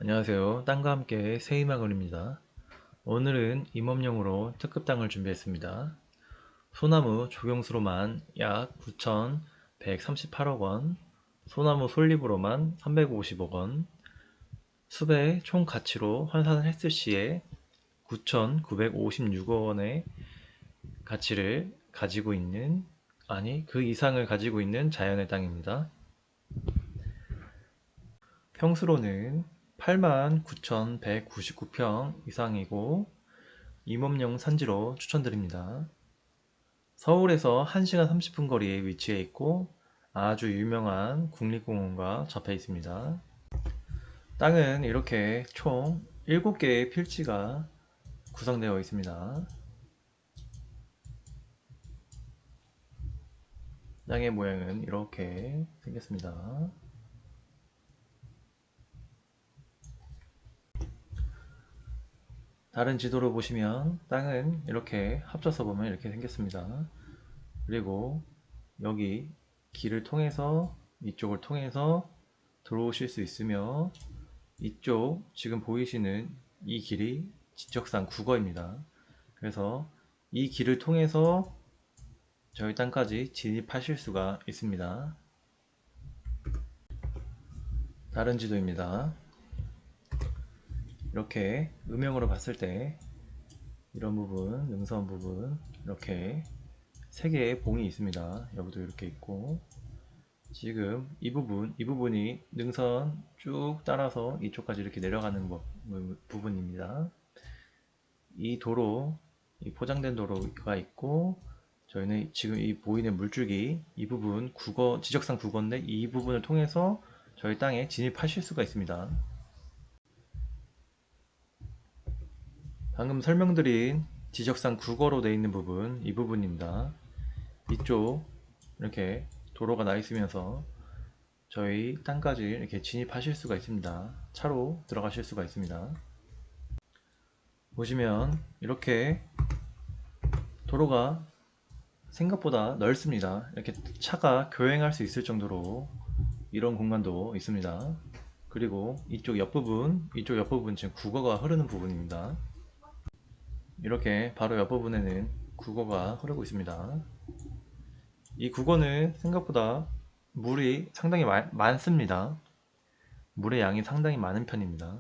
안녕하세요. 땅과 함께 새희망을입니다. 오늘은 임업용으로 특급 땅을 준비했습니다. 소나무 조경수로만 약 9,138억원, 소나무 솔잎으로만 350억원, 숲의 총 가치로 환산을 했을 시에 9,956억원의 가치를 가지고 있는, 그 이상을 가지고 있는 자연의 땅입니다. 평수로는 89,199평 이상이고 임업용 산지로 추천드립니다. 서울에서 1시간 30분 거리에 위치해 있고 아주 유명한 국립공원과 접해 있습니다. 땅은 이렇게 총 7개의 필지가 구성되어 있습니다. 땅의 모양은 이렇게 생겼습니다. 다른 지도로 보시면 땅은 이렇게 합쳐서 보면 이렇게 생겼습니다. 그리고 여기 길을 통해서 이쪽을 통해서 들어오실 수 있으며 이쪽 지금 보이시는 이 길이 지적상 국어입니다. 그래서 이 길을 통해서 저희 땅까지 진입하실 수가 있습니다. 다른 지도입니다. 이렇게 음영으로 봤을 때 이런 부분, 능선 부분 이렇게 3개의 봉이 있습니다. 여기도 이렇게 있고 지금 이 부분이 능선 쭉 따라서 이쪽까지 이렇게 내려가는 부분입니다. 이 도로, 이 포장된 도로가 있고 저희는 지금 이 보이는 물줄기 이 부분 지적상 국어인데 이 부분을 통해서 저희 땅에 진입하실 수가 있습니다. 방금 설명드린 지적상 국어로 되어 있는 부분 이 부분입니다. 이쪽 이렇게 도로가 나 있으면서 저희 땅까지 이렇게 진입하실 수가 있습니다. 차로 들어가실 수가 있습니다. 보시면 이렇게 도로가 생각보다 넓습니다. 이렇게 차가 교행할 수 있을 정도로 이런 공간도 있습니다. 그리고 이쪽 옆부분 지금 국어가 흐르는 부분입니다. 이렇게 바로 옆부분에는 국어가 흐르고 있습니다. 이 국어는 생각보다 물이 상당히 많습니다. 물의 양이 상당히 많은 편입니다.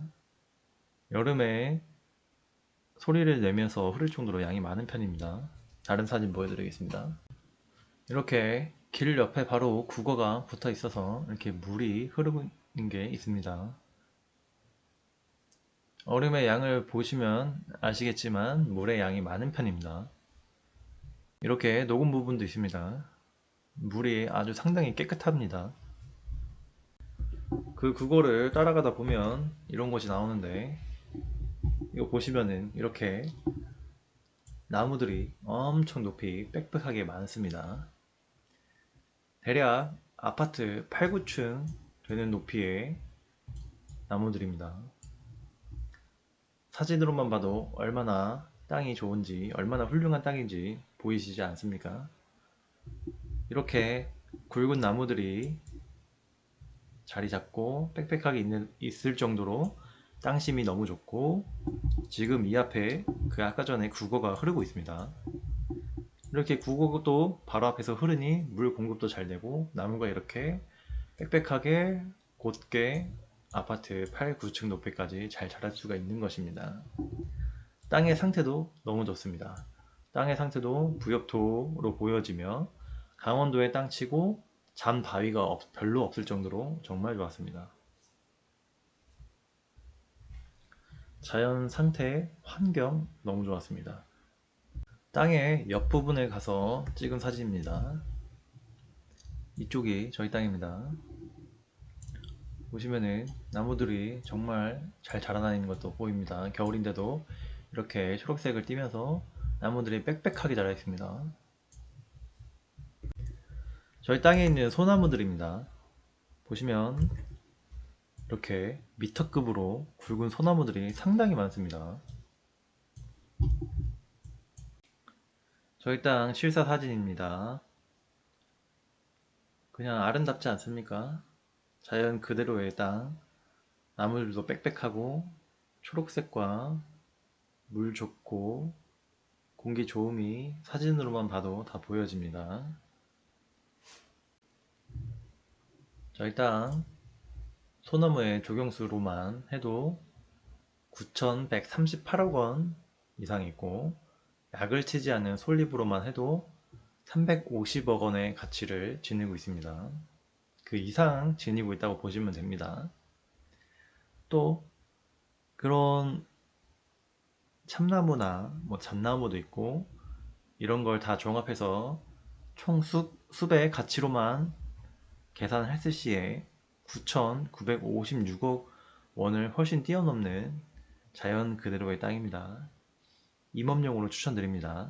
여름에 소리를 내면서 흐를 정도로 양이 많은 편입니다. 다른 사진 보여드리겠습니다. 이렇게 길 옆에 바로 국어가 붙어 있어서 이렇게 물이 흐르는 게 있습니다. 얼음의 양을 보시면 아시겠지만 물의 양이 많은 편입니다. 이렇게 녹은 부분도 있습니다. 물이 아주 상당히 깨끗합니다. 그 국어를 따라가다 보면 이런 것이 나오는데 이거 보시면은 이렇게 나무들이 엄청 높이 빽빽하게 많습니다. 대략 아파트 8, 9층 되는 높이의 나무들입니다. 사진으로만 봐도 얼마나 땅이 좋은지, 얼마나 훌륭한 땅인지 보이시지 않습니까? 이렇게 굵은 나무들이 자리 잡고 빽빽하게 있을 정도로 땅심이 너무 좋고 지금 이 앞에 그 아까 전에 국어가 흐르고 있습니다. 이렇게 국어도 바로 앞에서 흐르니 물 공급도 잘 되고 나무가 이렇게 빽빽하게 곧게 아파트 8, 9층 높이까지 잘 자랄 수가 있는 것입니다. 땅의 상태도 너무 좋습니다. 땅의 상태도 부엽토로 보여지며 강원도의 땅치고 잔바위가 별로 없을 정도로 정말 좋았습니다. 자연 상태, 환경 너무 좋았습니다. 땅의 옆부분에 가서 찍은 사진입니다. 이쪽이 저희 땅입니다. 보시면은 나무들이 정말 잘 자라나는 것도 보입니다. 겨울인데도 이렇게 초록색을 띠면서 나무들이 빽빽하게 자라 있습니다. 저희 땅에 있는 소나무들입니다. 보시면 이렇게 미터급으로 굵은 소나무들이 상당히 많습니다. 저희 땅 실사 사진입니다. 그냥 아름답지 않습니까? 자연 그대로의 땅 나무들도 빽빽하고 초록색과 물 좋고 공기 좋음이 사진으로만 봐도 다 보여집니다. 자, 일단 소나무의 조경수로만 해도 9,138억 원 이상 있고, 약을 치지 않은 솔잎으로만 해도 350억 원의 가치를 지니고 있습니다. 그 이상 지니고 있다고 보시면 됩니다. 또 그런 참나무나 뭐 잣나무도 있고, 이런 걸 다 종합해서 총 숲의 가치로만 계산을 했을 시에 9,956억 원을 훨씬 뛰어넘는 자연 그대로의 땅입니다. 임업용으로 추천드립니다.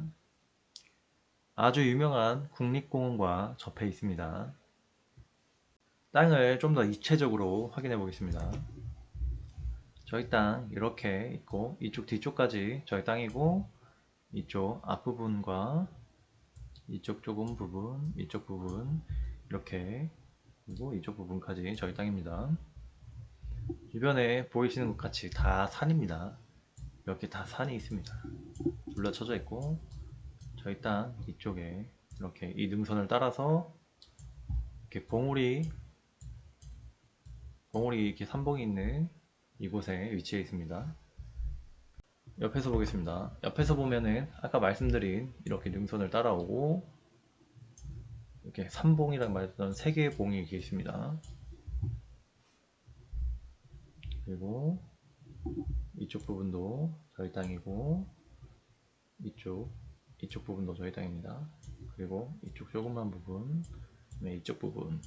아주 유명한 국립공원과 접해 있습니다. 땅을 좀 더 입체적으로 확인해 보겠습니다. 저희 땅 이렇게 있고, 이쪽 뒤쪽까지 저희 땅이고, 이쪽 앞부분과 이쪽 좁은 부분, 이쪽 부분 이렇게, 그리고 이쪽 부분까지 저희 땅입니다. 주변에 보이시는 것 같이 다 산입니다. 이렇게 다 산이 있습니다. 둘러쳐져 있고, 저희 땅 이쪽에 이렇게 이 능선을 따라서 이렇게 봉우리 이렇게 삼봉이 있는 이곳에 위치해 있습니다. 옆에서 보겠습니다. 옆에서 보면은 아까 말씀드린 이렇게 능선을 따라오고, 이렇게 삼봉이라고 말했던 세 개의 봉이 이렇게 있습니다. 그리고 이쪽 부분도 저희 땅이고, 이쪽 부분도 저희 땅입니다. 그리고 이쪽 조그만 부분, 네, 이쪽 부분,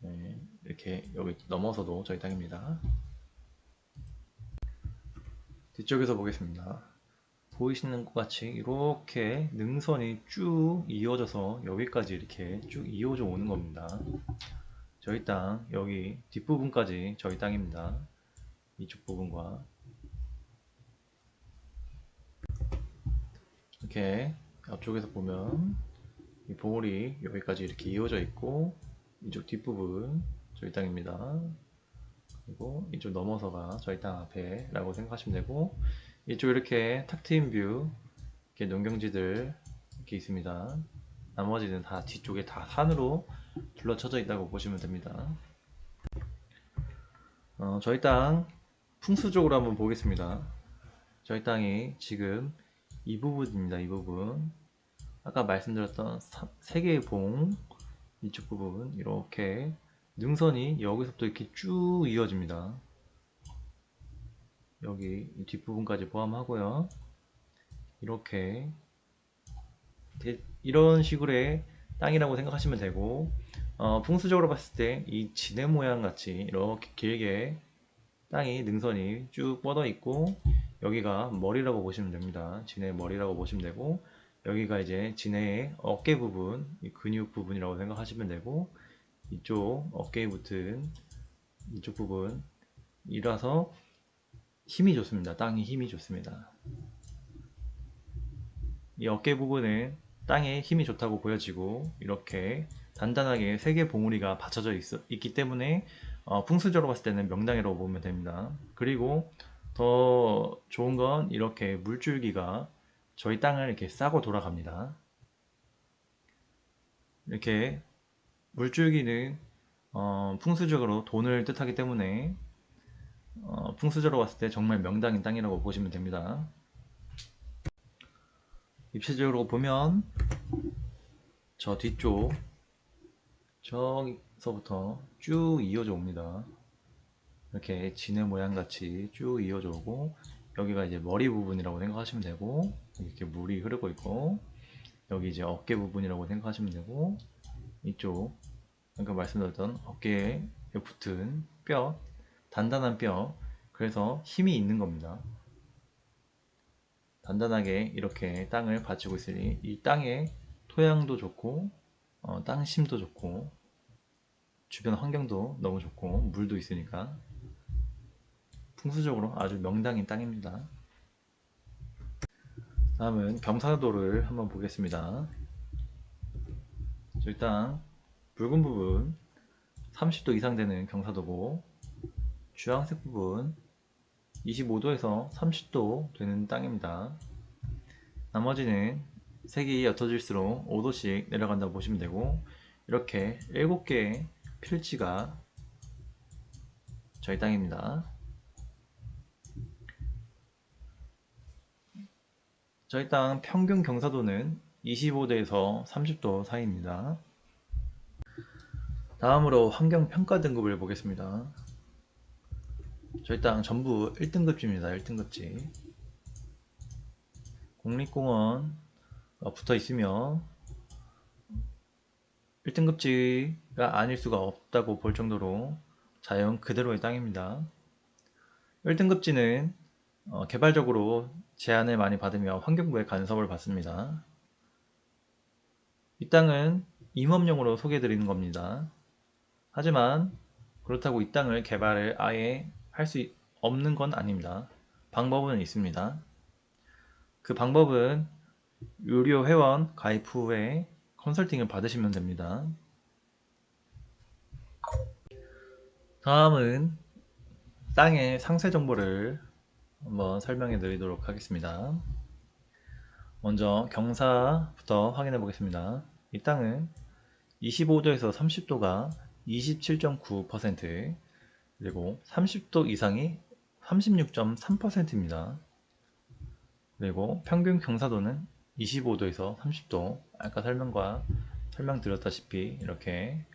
네, 이렇게 여기 넘어서도 저희 땅입니다. 뒤쪽에서 보겠습니다. 보이시는 것 같이 이렇게 능선이 쭉 이어져서 여기까지 이렇게 쭉 이어져 오는 겁니다. 저희 땅 여기 뒷부분까지 저희 땅입니다. 이쪽 부분과 이렇게 앞쪽에서 보면 이 봉우리 여기까지 이렇게 이어져 있고, 이쪽 뒷부분 저희 땅입니다. 그리고 이쪽 넘어서가 저희 땅 앞에 라고 생각하시면 되고, 이쪽 이렇게 탁 트인 뷰, 이렇게 농경지들 이렇게 있습니다. 나머지는 다 뒤쪽에 다 산으로 둘러쳐져 있다고 보시면 됩니다. 저희 땅 풍수적으로 한번 보겠습니다. 저희 땅이 지금 이 부분입니다. 이 부분, 아까 말씀드렸던 세 개의 봉, 이쪽 부분 이렇게 능선이 여기서부터 이렇게 쭉 이어집니다. 여기 뒷부분까지 포함하고요. 이렇게 이런 식으로의 땅이라고 생각하시면 되고, 풍수적으로 봤을 때 이 지네 모양 같이 이렇게 길게 땅이 능선이 쭉 뻗어 있고, 여기가 머리라고 보시면 됩니다. 지네 머리라고 보시면 되고, 여기가 이제 지네의 어깨 부분, 이 근육 부분이라고 생각하시면 되고, 이쪽 어깨에 붙은 이쪽 부분이라서 힘이 좋습니다. 땅이 힘이 좋습니다. 이 어깨 부분은 땅에 힘이 좋다고 보여지고, 이렇게 단단하게 세 개 봉우리가 받쳐져 있기 때문에 풍수적으로 봤을 때는 명당이라고 보면 됩니다. 그리고 더 좋은 건 이렇게 물줄기가 저희 땅을 이렇게 싸고 돌아갑니다. 이렇게 물줄기는 풍수적으로 돈을 뜻하기 때문에 풍수적으로 봤을 때 정말 명당인 땅이라고 보시면 됩니다. 입체적으로 보면 저 뒤쪽 저기서부터 쭉 이어져 옵니다. 이렇게 지네 모양 같이 쭉 이어져 오고, 여기가 이제 머리 부분이라고 생각하시면 되고, 이렇게 물이 흐르고 있고, 여기 이제 어깨 부분이라고 생각하시면 되고, 이쪽 아까 말씀드렸던 어깨에 붙은 뼈, 단단한 뼈, 그래서 힘이 있는 겁니다. 단단하게 이렇게 땅을 받치고 있으니 이 땅의 토양도 좋고, 땅심도 좋고, 주변 환경도 너무 좋고, 물도 있으니까 풍수적으로 아주 명당인 땅입니다. 다음은 경사도를 한번 보겠습니다. 저희 땅 붉은 부분 30도 이상 되는 경사도고, 주황색 부분 25도에서 30도 되는 땅입니다. 나머지는 색이 옅어질수록 5도씩 내려간다고 보시면 되고, 이렇게 7개의 필지가 저희 땅입니다. 저희 땅 평균 경사도는 25도에서 30도 사이입니다. 다음으로 환경평가 등급을 보겠습니다. 저희 땅 전부 1등급지입니다. 1등급지. 국립공원 붙어 있으며 1등급지가 아닐 수가 없다고 볼 정도로 자연 그대로의 땅입니다. 1등급지는 개발적으로 제한을 많이 받으며 환경부의 간섭을 받습니다. 이 땅은 임업용으로 소개해 드리는 겁니다. 하지만 그렇다고 이 땅을 개발을 아예 할 수 없는 건 아닙니다. 방법은 있습니다. 그 방법은 유료 회원 가입 후에 컨설팅을 받으시면 됩니다. 다음은 땅의 상세 정보를 한번 설명해 드리도록 하겠습니다. 먼저 경사부터 확인해 보겠습니다. 이 땅은 25도에서 30도가 27.9%, 그리고 30도 이상이 36.3%입니다. 그리고 평균 경사도는 25도에서 30도, 아까 설명드렸다시피 이렇게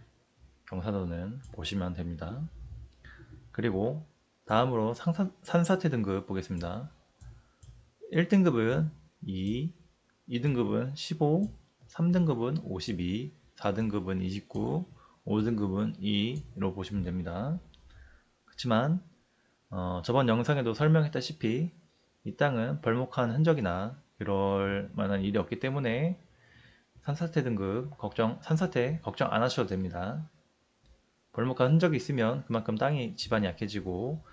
경사도는 보시면 됩니다. 그리고 다음으로 산사태 등급 보겠습니다. 1등급은 2, 2등급은 15, 3등급은 52, 4등급은 29, 5등급은 2로 보시면 됩니다. 그렇지만 저번 영상에도 설명했다시피 이 땅은 벌목한 흔적이나 그럴 만한 일이 없기 때문에 산사태 걱정 안 하셔도 됩니다. 벌목한 흔적이 있으면 그만큼 집안이 약해지고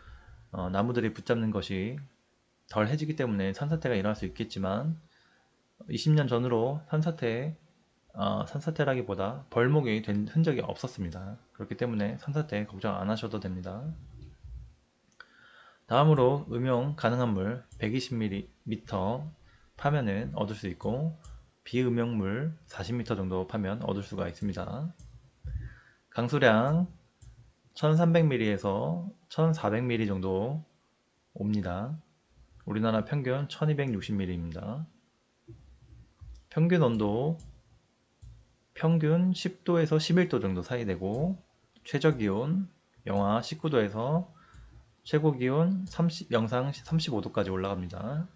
나무들이 붙잡는 것이 덜 해지기 때문에 산사태가 일어날 수 있겠지만, 20년 전으로 산사태라기보다 벌목이 된 흔적이 없었습니다. 그렇기 때문에 산사태 걱정 안 하셔도 됩니다. 다음으로 음용 가능한 물 120ml 파면은 얻을 수 있고, 비음용물 40m 정도 파면 얻을 수가 있습니다. 강수량 1300ml에서 1400ml 정도 옵니다. 우리나라 평균 1260ml입니다. 평균 온도 평균 10도에서 11도 정도 사이 되고, 최저기온 영하 19도에서 최고기온 영상 35도까지 올라갑니다.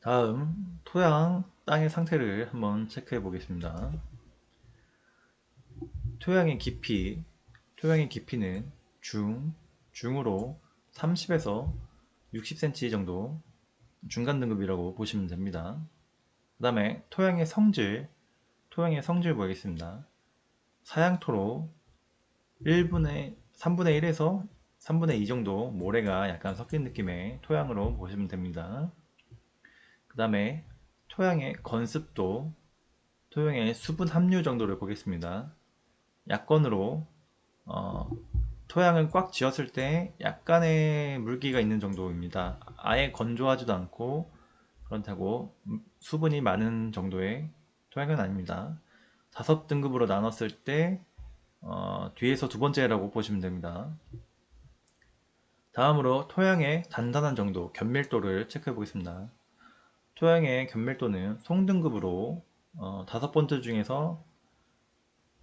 다음 토양 땅의 상태를 한번 체크해 보겠습니다. 토양의 깊이는 중으로 30에서 60cm 정도 중간 등급이라고 보시면 됩니다. 그 다음에 토양의 성질 보겠습니다. 사양토로 3분의 1에서 3분의 2 정도 모래가 약간 섞인 느낌의 토양으로 보시면 됩니다. 그 다음에 토양의 건습도, 토양의 수분 함유 정도를 보겠습니다. 약건으로 토양을 꽉 쥐었을 때 약간의 물기가 있는 정도입니다. 아예 건조하지도 않고 그렇다고 수분이 많은 정도의 토양은 아닙니다. 5등급으로 나눴을 때 뒤에서 두 번째라고 보시면 됩니다. 다음으로 토양의 단단한 정도, 견밀도를 체크해 보겠습니다. 토양의 견밀도는 송등급으로 5번째 중에서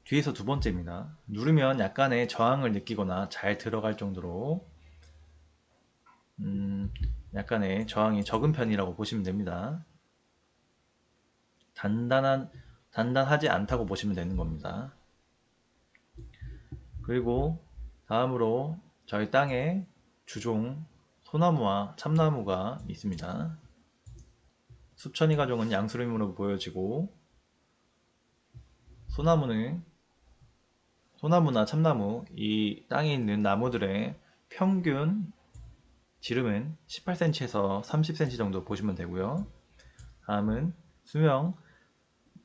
뒤에서 두 번째입니다. 누르면 약간의 저항을 느끼거나 잘 들어갈 정도로 약간의 저항이 적은 편이라고 보시면 됩니다. 단단하지 않다고 보시면 되는 겁니다. 그리고 다음으로 저희 땅에 주종 소나무와 참나무가 있습니다. 수천이 가종은 양수림으로 보여지고, 소나무나 참나무, 이 땅에 있는 나무들의 평균 지름은 18cm에서 30cm 정도 보시면 되고요. 다음은 수명,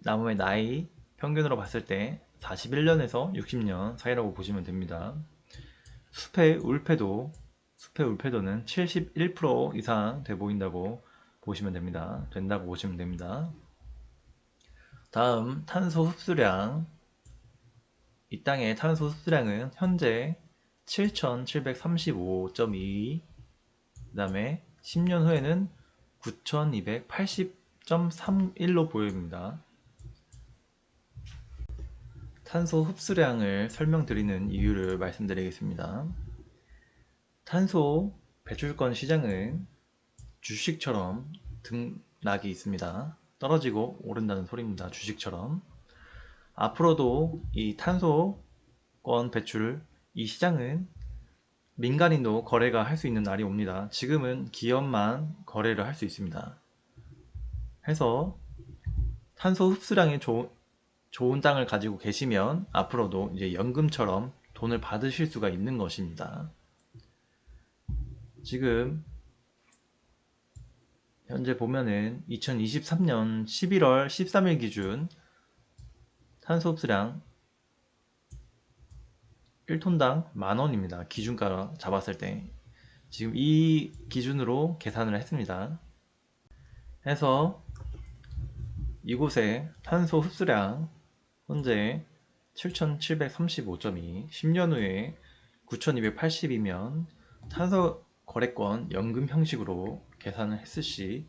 나무의 나이 평균으로 봤을 때 41년에서 60년 사이라고 보시면 됩니다. 숲의 울패도는 71% 이상 돼 보인다고 보시면 됩니다. 된다고 보시면 됩니다. 다음 탄소 흡수량. 이 땅의 탄소 흡수량은 현재 7735.2, 그 다음에 10년 후에는 9280.31로 보입니다. 탄소 흡수량을 설명드리는 이유를 말씀드리겠습니다. 탄소 배출권 시장은 주식처럼 등락이 있습니다. 떨어지고 오른다는 소리입니다. 주식처럼. 앞으로도 이 탄소권 배출, 이 시장은 민간인도 거래가 할 수 있는 날이 옵니다. 지금은 기업만 거래를 할 수 있습니다. 해서 탄소 흡수량이 좋은 땅을 가지고 계시면 앞으로도 이제 연금처럼 돈을 받으실 수가 있는 것입니다. 지금 현재 보면은 2023년 11월 13일 기준 탄소 흡수량 1톤당 만원입니다. 기준가 잡았을 때. 지금 이 기준으로 계산을 했습니다. 해서 이곳의 탄소 흡수량 현재 7735.2, 10년 후에 9280이면 탄소 거래권 연금 형식으로 계산을 했을 시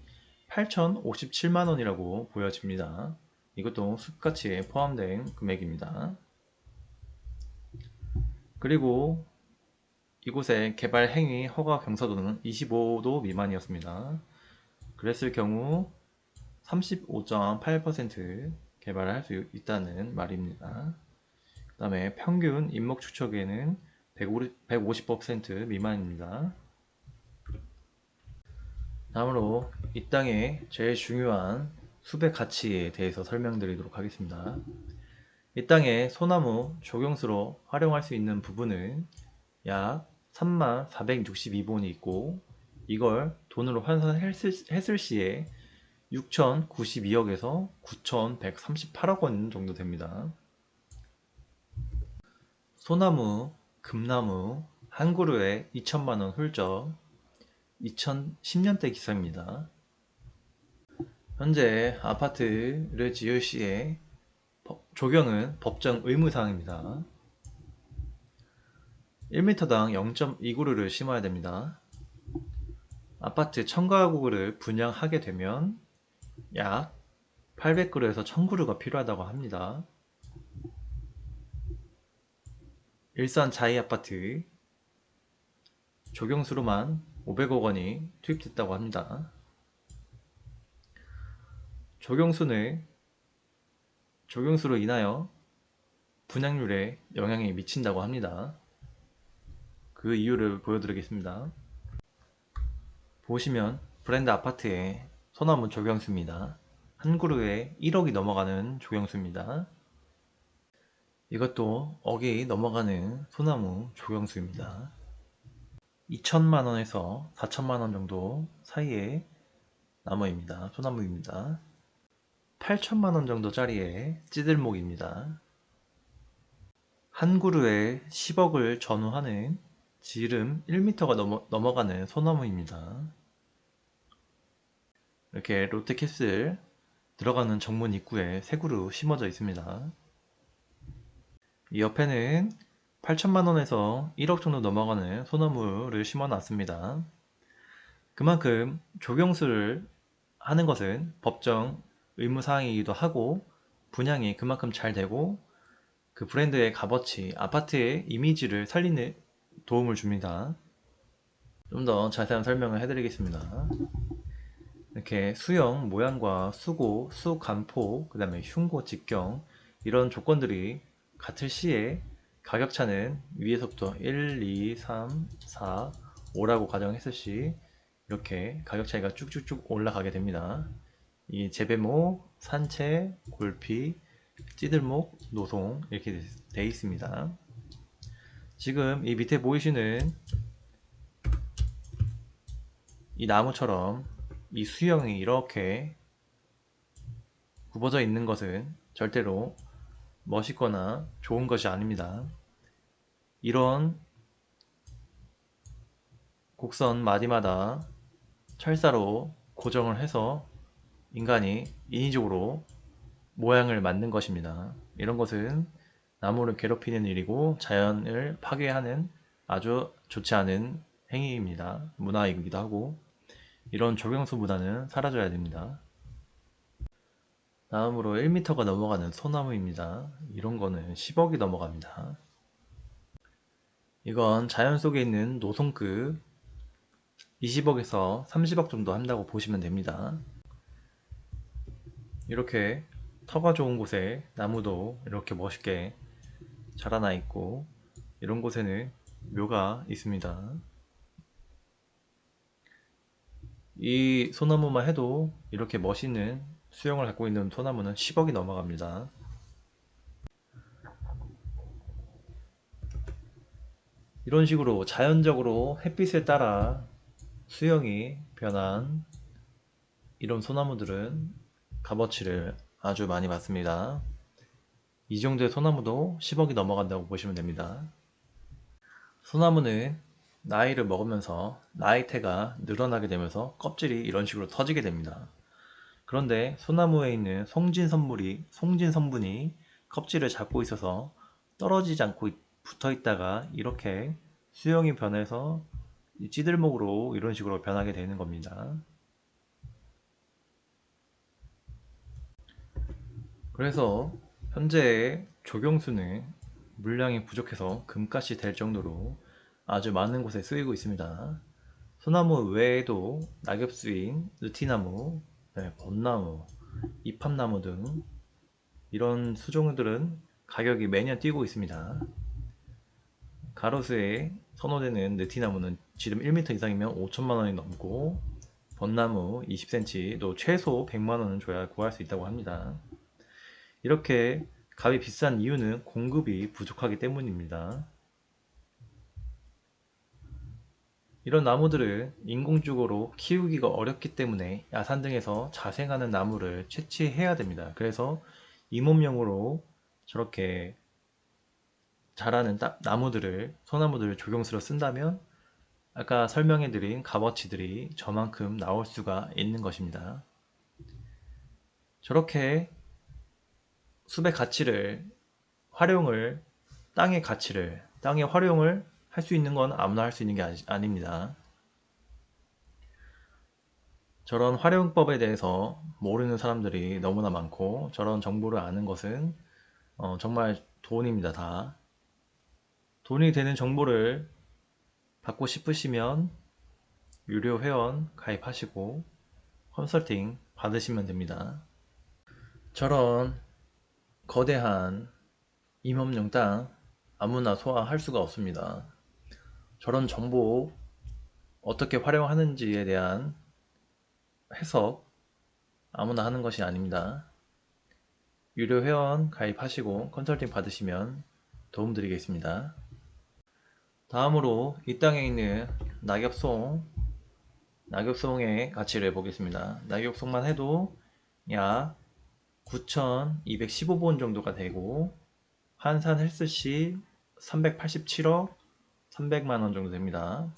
8057만원이라고 보여집니다. 이것도 숲가치에 포함된 금액입니다. 그리고 이곳의 개발 행위 허가 경사도는 25도 미만이었습니다. 그랬을 경우 35.8% 개발을 할 수 있다는 말입니다. 그 다음에 평균 인목 축척에는 150% 미만입니다. 다음으로 이 땅의 제일 중요한 숲의 가치에 대해서 설명드리도록 하겠습니다. 이 땅의 소나무 조경수로 활용할 수 있는 부분은 약 3462본이 있고, 이걸 돈으로 환산했을 시에 6092억에서 9138억 원 정도 됩니다. 소나무, 금나무 한 그루에 2천만원 훌쩍, 2010년대 기사입니다. 현재 아파트를 지을 시에 조경은 법정 의무사항입니다. 1m당 0.2그루를 심어야 됩니다. 아파트 1000가구를 분양하게 되면 약 800그루에서 1000그루가 필요하다고 합니다. 일산 자이아파트 조경수로만 500억 원이 투입됐다고 합니다. 조경수로 인하여 분양률에 영향이 미친다고 합니다. 그 이유를 보여드리겠습니다. 보시면 브랜드 아파트의 소나무 조경수입니다. 한 그루에 1억이 넘어가는 조경수입니다. 이것도 억이 넘어가는 소나무 조경수입니다. 2천만원에서 4천만원 정도 사이의 나무입니다. 소나무입니다. 8천만원 정도 짜리의 찌들목입니다. 한 그루에 10억을 전후하는 지름 1m가 넘어가는 소나무입니다. 이렇게 롯데캐슬 들어가는 정문 입구에 세 그루 심어져 있습니다. 이 옆에는 8천만원에서 1억 정도 넘어가는 소나무를 심어 놨습니다. 그만큼 조경수를 하는 것은 법정 의무사항이기도 하고, 분양이 그만큼 잘 되고 그 브랜드의 값어치, 아파트의 이미지를 살리는 도움을 줍니다. 좀 더 자세한 설명을 해드리겠습니다. 이렇게 수형, 모양과 수고, 수간포, 그 다음에 흉고, 직경, 이런 조건들이 같을 시에 가격차는 위에서부터 1, 2, 3, 4, 5라고 가정했을 시 이렇게 가격 차이가 쭉쭉쭉 올라가게 됩니다. 이 재배목, 산채, 골피, 찌들목, 노송 이렇게 되어 있습니다. 지금 이 밑에 보이시는 이 나무처럼 이 수형이 이렇게 굽어져 있는 것은 절대로 멋있거나 좋은 것이 아닙니다. 이런 곡선 마디마다 철사로 고정을 해서 인간이 인위적으로 모양을 만든 것입니다. 이런 것은 나무를 괴롭히는 일이고 자연을 파괴하는 아주 좋지 않은 행위입니다. 문화이기도 하고 이런 조경수 문화는 사라져야 됩니다. 다음으로 1m가 넘어가는 소나무입니다. 이런 거는 10억이 넘어갑니다. 이건 자연 속에 있는 노송급 20억에서 30억 정도 한다고 보시면 됩니다. 이렇게 터가 좋은 곳에 나무도 이렇게 멋있게 자라나 있고 이런 곳에는 묘가 있습니다. 이 소나무만 해도 이렇게 멋있는 수영을 갖고 있는 소나무는 10억이 넘어갑니다. 이런 식으로 자연적으로 햇빛에 따라 수영이 변한 이런 소나무들은 값어치를 아주 많이 받습니다. 이 정도의 소나무도 10억이 넘어간다고 보시면 됩니다. 소나무는 나이를 먹으면서 나이테가 늘어나게 되면서 껍질이 이런 식으로 터지게 됩니다. 그런데 소나무에 있는 송진 성분이 껍질을 잡고 있어서 떨어지지 않고 붙어 있다가 이렇게 수영이 변해서 찌들목으로 이런 식으로 변하게 되는 겁니다. 그래서 현재의 조경수는 물량이 부족해서 금값이 될 정도로 아주 많은 곳에 쓰이고 있습니다. 소나무 외에도 낙엽수인 느티나무, 벚나무, 이팝나무 등 이런 수종들은 가격이 매년 뛰고 있습니다. 가로수에 선호되는 느티나무는 지름 1m 이상이면 5천만원이 넘고 벚나무 20cm도 최소 100만원은 줘야 구할 수 있다고 합니다. 이렇게 값이 비싼 이유는 공급이 부족하기 때문입니다. 이런 나무들을 인공적으로 키우기가 어렵기 때문에 야산 등에서 자생하는 나무를 채취해야 됩니다. 그래서 임업용으로 저렇게 자라는 나무들을 소나무들을 조경수로 쓴다면 아까 설명해드린 값어치들이 저만큼 나올 수가 있는 것입니다. 저렇게 숲의 가치를 땅의 활용을 할 수 있는 건 아무나 할 수 있는 게 아닙니다. 저런 활용법에 대해서 모르는 사람들이 너무나 많고 저런 정보를 아는 것은 정말 돈입니다. 다 돈이 되는 정보를 받고 싶으시면 유료 회원 가입하시고 컨설팅 받으시면 됩니다. 저런 거대한 임업용 땅 아무나 소화할 수가 없습니다. 저런 정보 어떻게 활용하는지에 대한 해석 아무나 하는 것이 아닙니다. 유료 회원 가입하시고 컨설팅 받으시면 도움드리겠습니다. 다음으로 이 땅에 있는 낙엽송의 가치를 보겠습니다. 낙엽송만 해도 약 9,215본 정도가 되고 환산 헬스시 387억 300만원 정도 됩니다.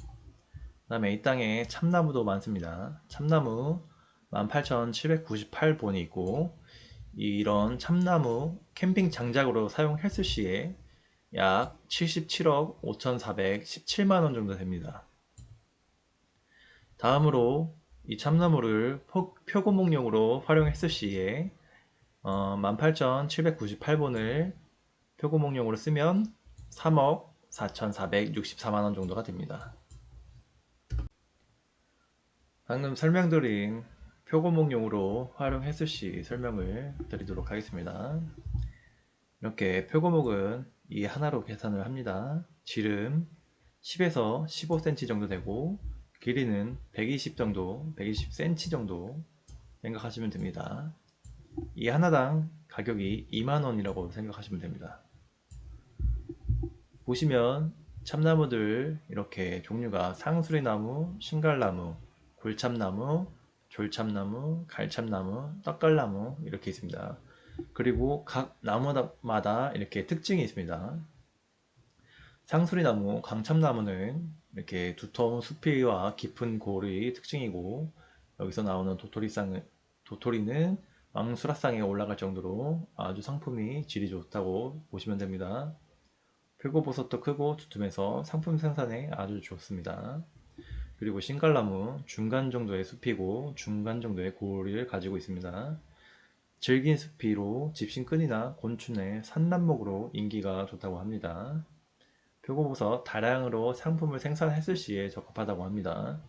그 다음에 이 땅에 참나무도 많습니다. 참나무 18,798본이 있고 이런 참나무 캠핑 장작으로 사용했을 시에 약 77억 5,417만원 정도 됩니다. 다음으로 이 참나무를 표고목용으로 활용했을 시에 18,798본을 표고목용으로 쓰면 3억 4,464만원 정도가 됩니다. 방금 설명드린 표고목용으로 활용했을 시 설명을 드리도록 하겠습니다. 이렇게 표고목은 이 하나로 계산을 합니다. 지름 10에서 15cm 정도 되고 길이는 120 120cm 정도 생각하시면 됩니다. 이 하나당 가격이 2만원이라고 생각하시면 됩니다. 보시면 참나무들 이렇게 종류가 상수리나무, 신갈나무, 굴참나무, 졸참나무, 갈참나무, 떡갈나무 이렇게 있습니다. 그리고 각 나무마다 이렇게 특징이 있습니다. 상수리나무, 강참나무는 이렇게 두터운 수피와 깊은 골이 특징이고, 여기서 나오는 도토리는 왕수라상에 올라갈 정도로 아주 상품이 질이 좋다고 보시면 됩니다. 표고버섯도 크고 두툼해서 상품 생산에 아주 좋습니다. 그리고 신갈나무 중간 정도의 숲이고 중간 정도의 골을 가지고 있습니다. 질긴 숲이로 집신끈이나 곤충의 산란목으로 인기가 좋다고 합니다. 표고버섯 다량으로 상품을 생산했을 시에 적합하다고 합니다.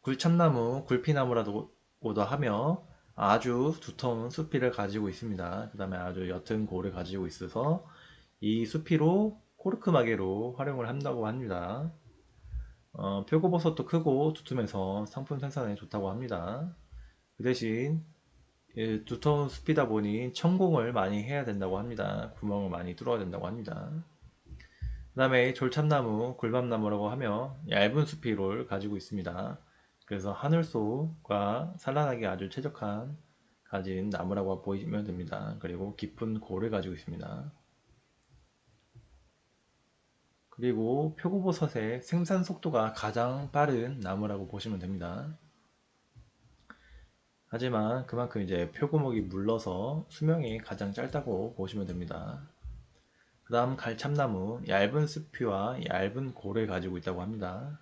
굴참나무, 굴피나무라고도 하며 아주 두터운 수피를 가지고 있습니다. 그 다음에 아주 옅은 골을 가지고 있어서 이 수피로 코르크 마개로 활용을 한다고 합니다. 표고버섯도 크고 두툼해서 상품 생산에 좋다고 합니다. 그 대신 두터운 숲이다 보니 천공을 많이 해야 된다고 합니다. 구멍을 많이 뚫어야 된다고 합니다. 그 다음에 졸참나무, 굴밤나무라고 하며 얇은 수피를 가지고 있습니다. 그래서 하늘소가 산란하기 아주 최적한 가진 나무라고 보시면 됩니다. 그리고 깊은 골을 가지고 있습니다. 그리고 표고버섯의 생산 속도가 가장 빠른 나무라고 보시면 됩니다. 하지만 그만큼 이제 표고목이 물러서 수명이 가장 짧다고 보시면 됩니다. 그 다음 갈참나무, 얇은 숲이와 얇은 골을 가지고 있다고 합니다.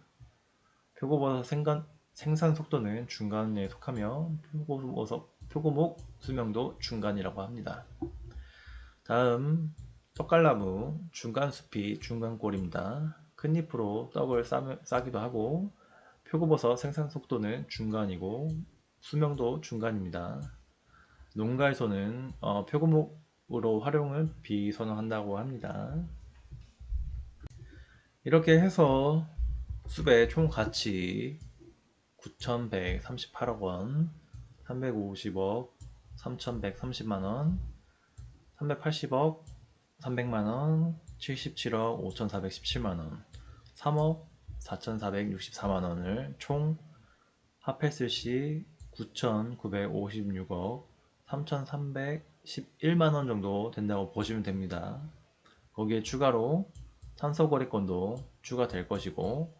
표고버섯 생산 속도는 중간에 속하며 표고목 수명도 중간이라고 합니다. 다음 떡갈나무, 중간숲이 중간골입니다. 큰 잎으로 떡을 싸기도 하고 표고버섯 생산 속도는 중간이고 수명도 중간입니다. 농가에서는 표고목으로 활용을 비선호한다고 합니다. 이렇게 해서 숲의 총 가치 9,138억 원, 350억, 3,130만원, 380억, 300만원, 77억, 5,417만원, 3억, 4,464만원을 총 합했을 시 9,956억, 3,311만원 정도 된다고 보시면 됩니다. 거기에 추가로 탄소거래권도 추가될 것이고,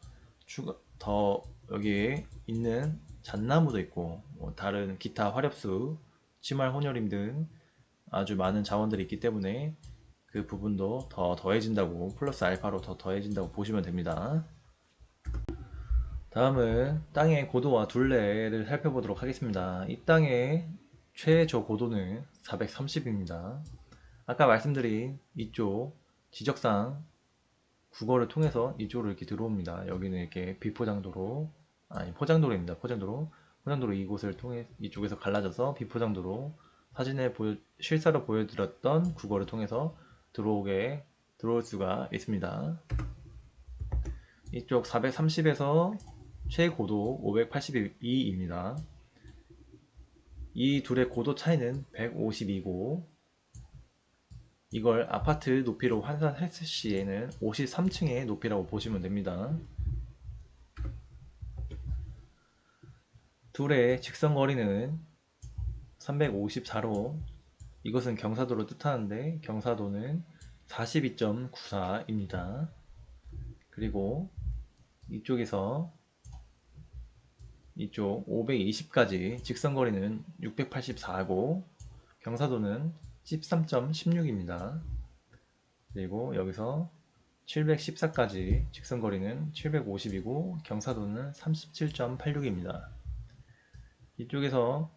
더 여기에 있는 잣나무도 있고 다른 기타 화렵수, 치말 혼혈임 등 아주 많은 자원들이 있기 때문에 그 부분도 더 더해진다고, 플러스 알파로 더 더해진다고 보시면 됩니다. 다음은 땅의 고도와 둘레를 살펴보도록 하겠습니다. 이 땅의 최저 고도는 430입니다. 아까 말씀드린 이쪽 지적상 국어를 통해서 이쪽으로 이렇게 들어옵니다. 여기는 이렇게 비포장도로, 아니 포장도로입니다. 포장도로 이곳을 통해 이쪽에서 갈라져서 비포장도로 실사로 보여드렸던 국어를 통해서 들어올 수가 있습니다. 이쪽 430에서 최고도 582입니다. 이 둘의 고도 차이는 152고 이걸 아파트 높이로 환산했을 시에는 53층의 높이라고 보시면 됩니다. 둘의 직선거리는 354로 이것은 경사도를 뜻하는데 경사도는 42.94입니다. 그리고 이쪽에서 이쪽 520까지 직선거리는 684고 경사도는 13.16입니다. 그리고 여기서 714까지 직선거리는 750이고 경사도는 37.86입니다. 이쪽에서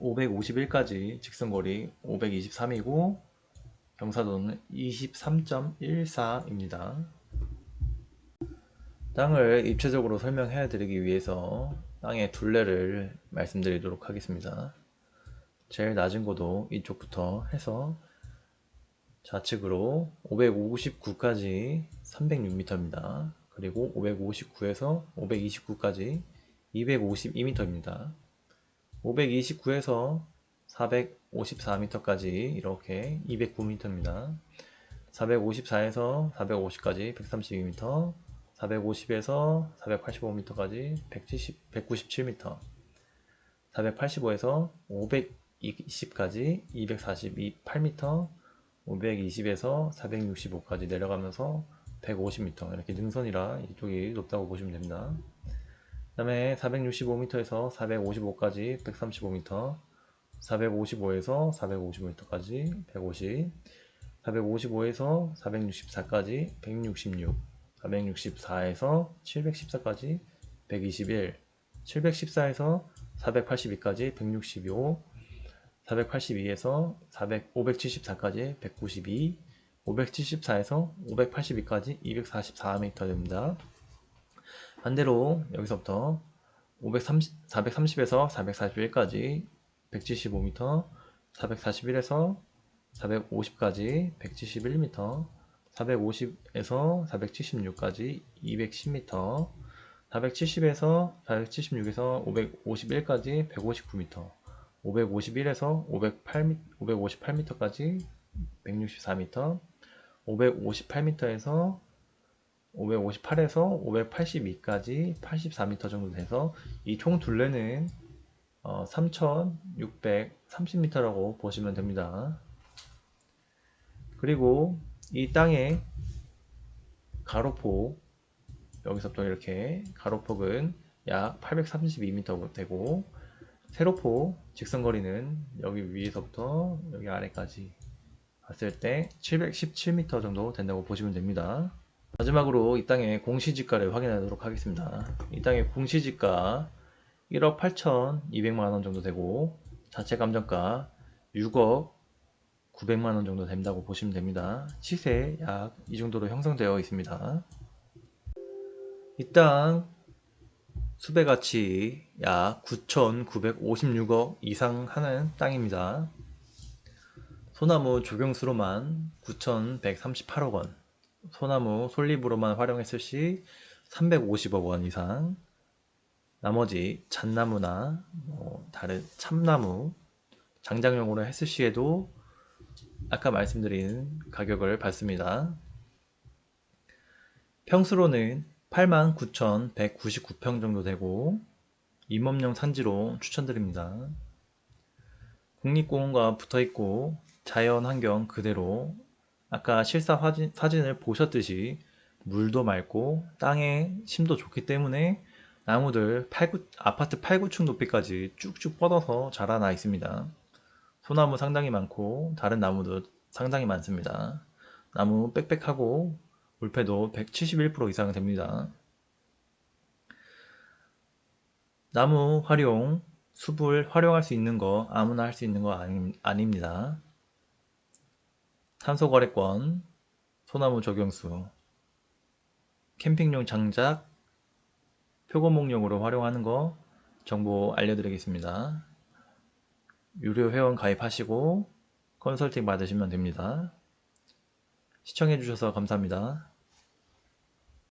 551까지 직선거리 523이고 경사도는 23.14입니다. 땅을 입체적으로 설명해 드리기 위해서 땅의 둘레를 말씀드리도록 하겠습니다. 제일 낮은 고도 이쪽부터 해서 좌측으로 559까지 306m입니다. 그리고 559에서 529까지 252m입니다. 529에서 454m까지 이렇게 209m입니다. 454에서 450까지 132m, 450에서 485m까지 197m, 485에서 520까지 248m, 520에서 465까지 내려가면서 150m 이렇게 능선이라 이쪽이 높다고 보시면 됩니다. 그 다음에 465m에서 455까지 135m, 455에서 455m까지 150, 455에서 464까지 166, 464에서 714까지 121, 714에서 482까지 165, 482에서 574까지 192, 574에서 582까지 244m 됩니다. 반대로 여기서부터 430에서 441까지 175m, 441에서 450까지 171m, 450에서 476까지 210m, 470에서 476에서 551까지 159m, 551에서 558m까지 164m, 558m에서 558에서 582까지 84m 정도 돼서 이 총 둘레는 3630m라고 보시면 됩니다. 그리고 이 땅의 가로폭, 여기서부터 이렇게 가로폭은 약 832m 되고, 세로폭 직선거리는 여기 위에서부터 여기 아래까지 봤을 때 717m 정도 된다고 보시면 됩니다. 마지막으로 이 땅의 공시지가를 확인하도록 하겠습니다. 이 땅의 공시지가 1억 8,200만원 정도 되고, 자체 감정가 6억 900만원 정도 된다고 보시면 됩니다. 시세 약 이 정도로 형성되어 있습니다. 이 땅 수배가치 약 9,956억 이상 하는 땅입니다. 소나무 조경수로만 9,138억원, 소나무 솔잎으로만 활용했을 시 350억원 이상, 나머지 잣나무나 다른 참나무, 장작용으로 했을 시에도 아까 말씀드린 가격을 받습니다. 평수로는 89,199평 정도 되고 임업용 산지로 추천드립니다. 국립공원과 붙어있고 자연환경 그대로 아까 실사 사진을 보셨듯이 물도 맑고 땅에 심도 좋기 때문에 나무들 아파트 8구층 높이까지 쭉쭉 뻗어서 자라나 있습니다. 소나무 상당히 많고 다른 나무도 상당히 많습니다. 나무 빽빽하고 물패도 171% 이상 됩니다. 나무 활용, 숲을 활용할 수 있는 거 아무나 할 수 있는 거 아닙니다. 탄소거래권, 소나무 조경수, 캠핑용 장작, 표고목용으로 활용하는 거 정보 알려드리겠습니다. 유료 회원 가입하시고 컨설팅 받으시면 됩니다. 시청해주셔서 감사합니다.